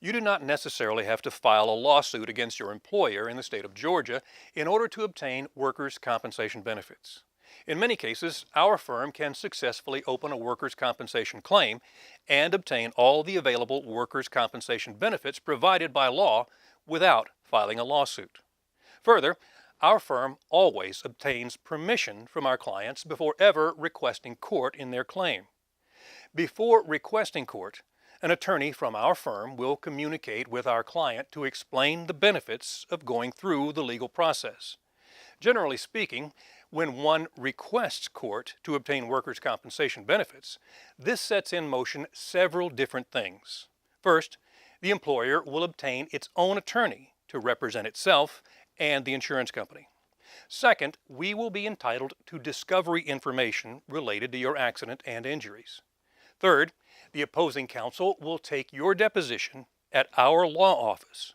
You do not necessarily have to file a lawsuit against your employer in the state of Georgia in order to obtain workers' compensation benefits. In many cases, our firm can successfully open a workers' compensation claim and obtain all the available workers' compensation benefits provided by law without filing a lawsuit. Further, our firm always obtains permission from our clients before ever requesting court in their claim. Before requesting court, an attorney from our firm will communicate with our client to explain the benefits of going through the legal process. Generally speaking, when one requests court to obtain workers' compensation benefits, this sets in motion several different things. First, the employer will obtain its own attorney to represent itself and the insurance company. Second, we will be entitled to discovery information related to your accident and injuries. Third, the opposing counsel will take your deposition at our law office.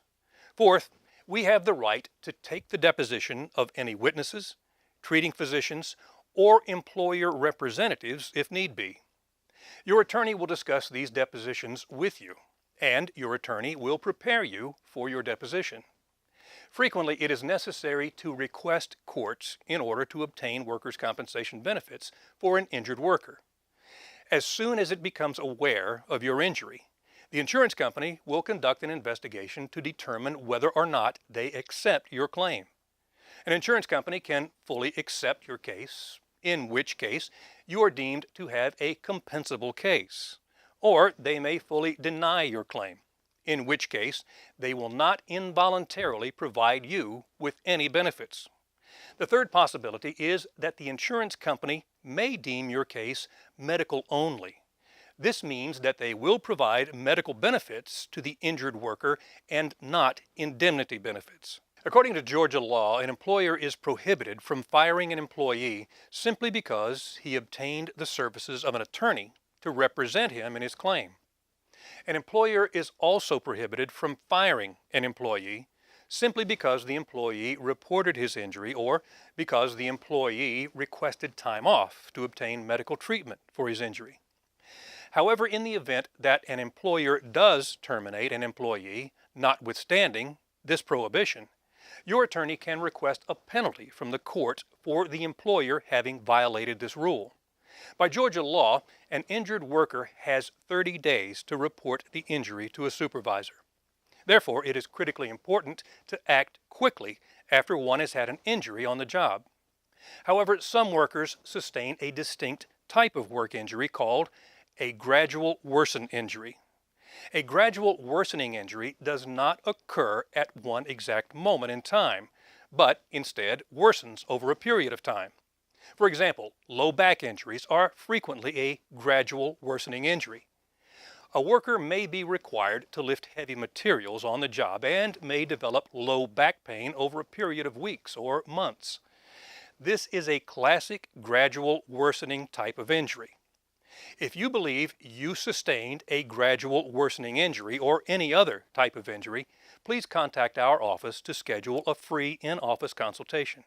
Fourth, we have the right to take the deposition of any witnesses, treating physicians, or employer representatives if need be. Your attorney will discuss these depositions with you, and your attorney will prepare you for your deposition. Frequently, it is necessary to request courts in order to obtain workers' compensation benefits for an injured worker. As soon as it becomes aware of your injury, the insurance company will conduct an investigation to determine whether or not they accept your claim. An insurance company can fully accept your case, in which case you are deemed to have a compensable case, or they may fully deny your claim, in which case they will not involuntarily provide you with any benefits. The third possibility is that the insurance company may deem your case medical only. This means that they will provide medical benefits to the injured worker and not indemnity benefits. According to Georgia law, an employer is prohibited from firing an employee simply because he obtained the services of an attorney to represent him in his claim. An employer is also prohibited from firing an employee simply because the employee reported his injury or because the employee requested time off to obtain medical treatment for his injury. However, in the event that an employer does terminate an employee, notwithstanding this prohibition, your attorney can request a penalty from the court for the employer having violated this rule. By Georgia law, an injured worker has 30 days to report the injury to a supervisor. Therefore, it is critically important to act quickly after one has had an injury on the job. However, some workers sustain a distinct type of work injury called a gradual worsen injury. A gradual worsening injury does not occur at one exact moment in time, but instead worsens over a period of time. For example, low back injuries are frequently a gradual worsening injury. A worker may be required to lift heavy materials on the job and may develop low back pain over a period of weeks or months. This is a classic gradual worsening type of injury. If you believe you sustained a gradual worsening injury or any other type of injury, please contact our office to schedule a free in-office consultation.